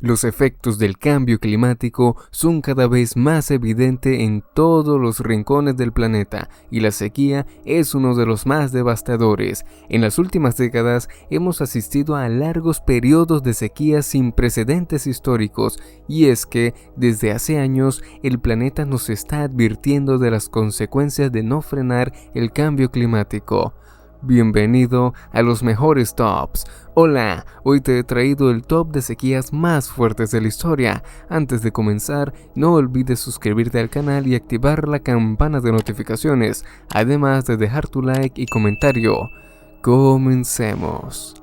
Los efectos del cambio climático son cada vez más evidentes en todos los rincones del planeta y la sequía es uno de los más devastadores. En las últimas décadas hemos asistido a largos periodos de sequía sin precedentes históricos y es que desde hace años el planeta nos está advirtiendo de las consecuencias de no frenar el cambio climático. Bienvenido a los mejores tops. Hola, hoy te he traído el top de sequías más fuertes de la historia. Antes de comenzar, no olvides suscribirte al canal y activar la campana de notificaciones, además de dejar tu like y comentario. Comencemos.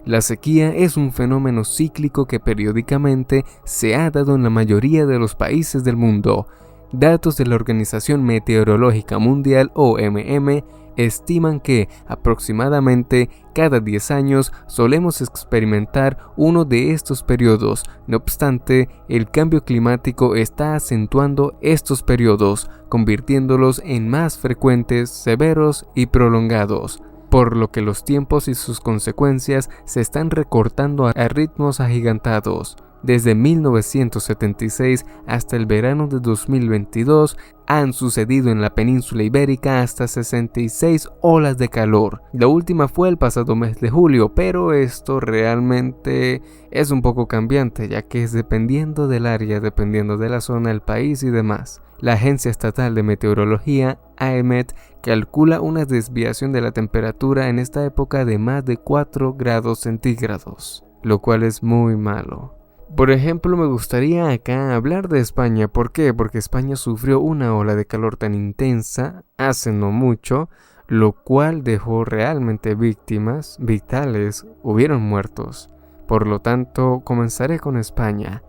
La sequía es un fenómeno cíclico que periódicamente se ha dado en la mayoría de los países del mundo. Datos de la Organización Meteorológica Mundial (OMM) estiman que aproximadamente cada 10 años solemos experimentar uno de estos periodos. No obstante, el cambio climático está acentuando estos periodos, convirtiéndolos en más frecuentes, severos y prolongados, por lo que los tiempos y sus consecuencias se están recortando a ritmos agigantados. Desde 1976 hasta el verano de 2022 han sucedido en la península ibérica hasta 66 olas de calor. La última fue el pasado mes de julio, pero esto realmente es un poco cambiante, ya que es dependiendo del área, dependiendo de la zona, el país y demás. La Agencia Estatal de Meteorología, AEMET, calcula una desviación de la temperatura en esta época de más de 4 grados centígrados, lo cual es muy malo. Por ejemplo, me gustaría acá hablar de España. ¿Por qué? Porque España sufrió una ola de calor tan intensa hace no mucho, lo cual dejó realmente víctimas vitales, hubieron muertos. Por lo tanto, comenzaré con España.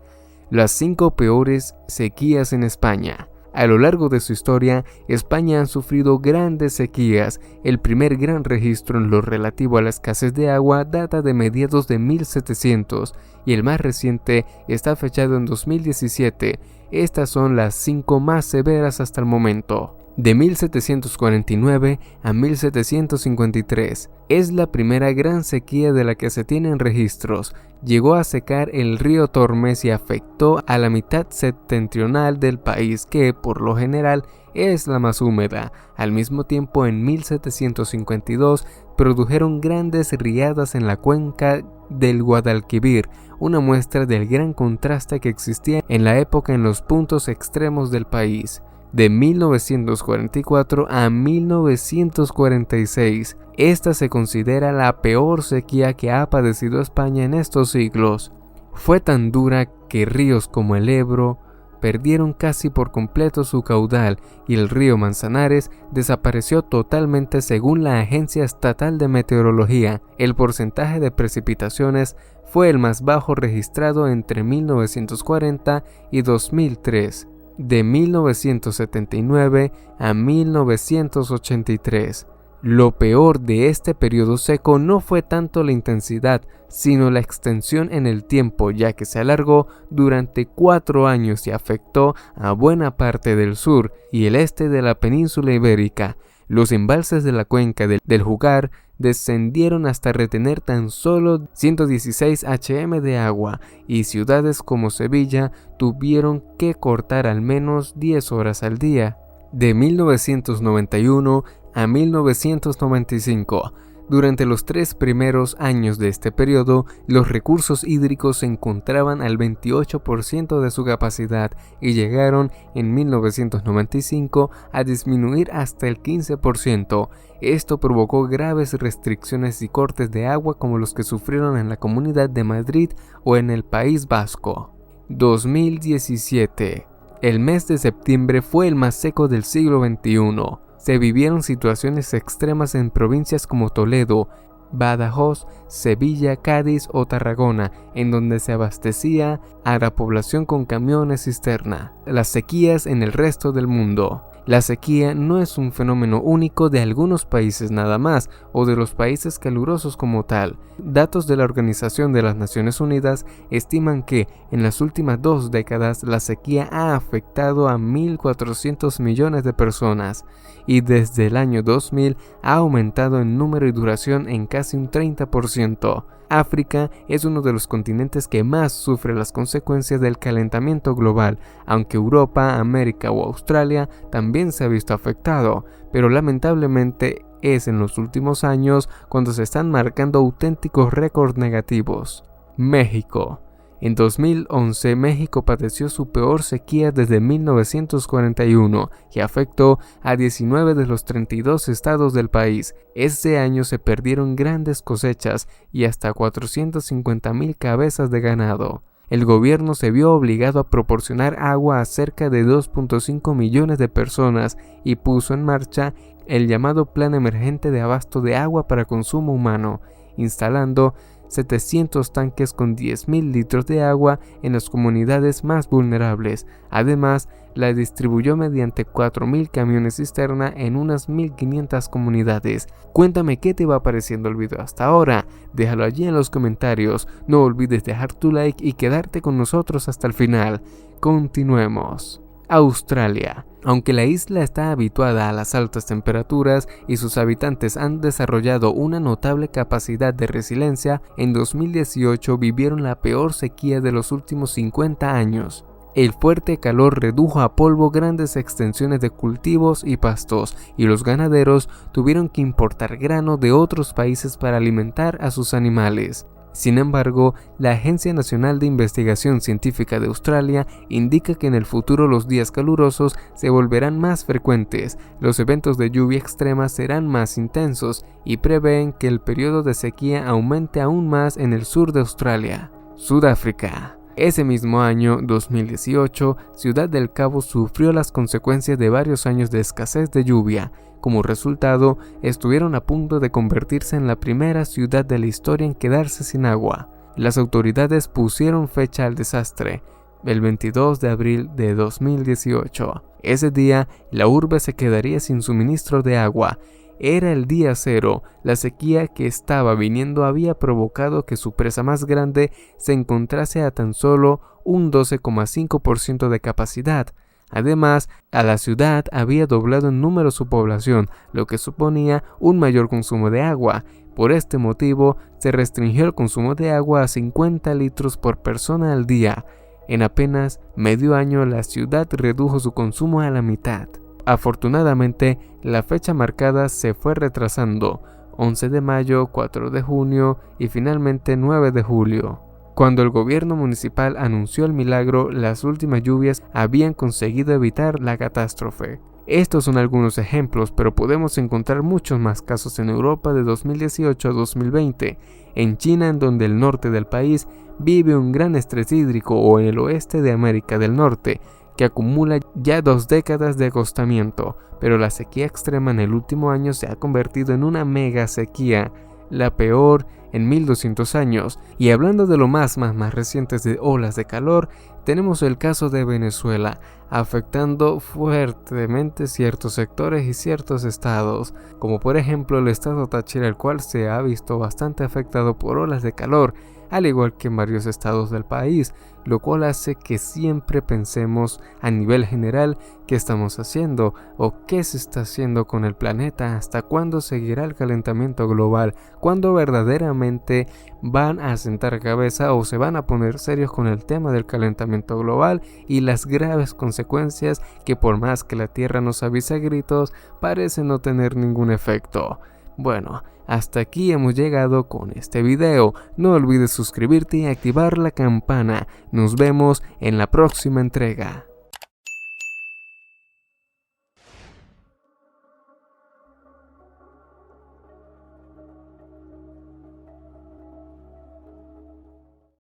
Las 5 peores sequías en España. A lo largo de su historia, España ha sufrido grandes sequías. El primer gran registro en lo relativo a la escasez de agua data de mediados de 1700 y el más reciente está fechado en 2017. Estas son las 5 más severas hasta el momento. De 1749 a 1753. Es la primera gran sequía de la que se tienen registros. Llegó a secar el río Tormes y afectó a la mitad septentrional del país, que por lo general es la más húmeda. Al mismo tiempo, en 1752 produjeron grandes riadas en la cuenca del Guadalquivir, una muestra del gran contraste que existía en la época en los puntos extremos del país. De 1944 a 1946. Esta se considera la peor sequía que ha padecido España en estos siglos. Fue tan dura que ríos como el Ebro perdieron casi por completo su caudal y el río Manzanares desapareció totalmente según la Agencia Estatal de Meteorología. El porcentaje de precipitaciones fue el más bajo registrado entre 1940 y 2003. De 1979 a 1983. Lo peor de este periodo seco no fue tanto la intensidad, sino la extensión en el tiempo, ya que se alargó durante 4 años y afectó a buena parte del sur y el este de la península ibérica. Los embalses de la cuenca del Júcar descendieron hasta retener tan solo 116 HM de agua y ciudades como Sevilla tuvieron que cortar al menos 10 horas al día. De 1991 a 1995. Durante los 3 primeros años de este periodo, los recursos hídricos se encontraban al 28% de su capacidad y llegaron en 1995 a disminuir hasta el 15%. Esto provocó graves restricciones y cortes de agua como los que sufrieron en la Comunidad de Madrid o en el País Vasco. 2017. El mes de septiembre fue el más seco del siglo XXI. Se vivieron situaciones extremas en provincias como Toledo, Badajoz, Sevilla, Cádiz o Tarragona, en donde se abastecía a la población con camiones cisterna. Las sequías en el resto del mundo. La sequía no es un fenómeno único de algunos países nada más, o de los países calurosos como tal. Datos de la Organización de las Naciones Unidas estiman que en las últimas 2 décadas la sequía ha afectado a 1.400 millones de personas, y desde el año 2000 ha aumentado en número y duración en casi un 30%. África es uno de los continentes que más sufre las consecuencias del calentamiento global, aunque Europa, América o Australia también se ha visto afectado, pero lamentablemente es en los últimos años cuando se están marcando auténticos récords negativos. México. En 2011, México padeció su peor sequía desde 1941, que afectó a 19 de los 32 estados del país. Ese año se perdieron grandes cosechas y hasta 450,000 cabezas de ganado. El gobierno se vio obligado a proporcionar agua a cerca de 2.5 millones de personas y puso en marcha el llamado Plan Emergente de Abasto de Agua para Consumo Humano, instalando 700 tanques con 10,000 litros de agua en las comunidades más vulnerables. Además, la distribuyó mediante 4,000 camiones cisterna en unas 1,500 comunidades. Cuéntame qué te va pareciendo el video hasta ahora. Déjalo allí en los comentarios. No olvides dejar tu like y quedarte con nosotros hasta el final. Continuemos. Australia. Aunque la isla está habituada a las altas temperaturas y sus habitantes han desarrollado una notable capacidad de resiliencia, en 2018 vivieron la peor sequía de los últimos 50 años. El fuerte calor redujo a polvo grandes extensiones de cultivos y pastos, y los ganaderos tuvieron que importar grano de otros países para alimentar a sus animales. Sin embargo, la Agencia Nacional de Investigación Científica de Australia indica que en el futuro los días calurosos se volverán más frecuentes, los eventos de lluvia extrema serán más intensos y prevén que el periodo de sequía aumente aún más en el sur de Australia. Sudáfrica. Ese mismo año, 2018, Ciudad del Cabo sufrió las consecuencias de varios años de escasez de lluvia. Como resultado, estuvieron a punto de convertirse en la primera ciudad de la historia en quedarse sin agua. Las autoridades pusieron fecha al desastre, el 22 de abril de 2018. Ese día, la urbe se quedaría sin suministro de agua. Era el día cero. La sequía que estaba viniendo había provocado que su presa más grande se encontrase a tan solo un 12,5% de capacidad. Además, a la ciudad había doblado en número su población, lo que suponía un mayor consumo de agua. Por este motivo, se restringió el consumo de agua a 50 litros por persona al día. En apenas medio año, la ciudad redujo su consumo a la mitad. Afortunadamente, la fecha marcada se fue retrasando, 11 de mayo, 4 de junio y finalmente 9 de julio. Cuando el gobierno municipal anunció el milagro, las últimas lluvias habían conseguido evitar la catástrofe. Estos son algunos ejemplos, pero podemos encontrar muchos más casos en Europa de 2018 a 2020, en China, en donde el norte del país vive un gran estrés hídrico, o en el oeste de América del Norte, que acumula ya 2 décadas de agostamiento, pero la sequía extrema en el último año se ha convertido en una mega sequía, la peor en 1200 años. Y hablando de lo más recientes de olas de calor, tenemos el caso de Venezuela, afectando fuertemente ciertos sectores y ciertos estados, como por ejemplo el estado Táchira, el cual se ha visto bastante afectado por olas de calor, al igual que en varios estados del país, lo cual hace que siempre pensemos a nivel general qué estamos haciendo o qué se está haciendo con el planeta, hasta cuándo seguirá el calentamiento global, cuándo verdaderamente van a sentar cabeza o se van a poner serios con el tema del calentamiento global y las graves consecuencias que, por más que la Tierra nos avise a gritos, parece no tener ningún efecto. Bueno, hasta aquí hemos llegado con este video. No olvides suscribirte y activar la campana. Nos vemos en la próxima entrega.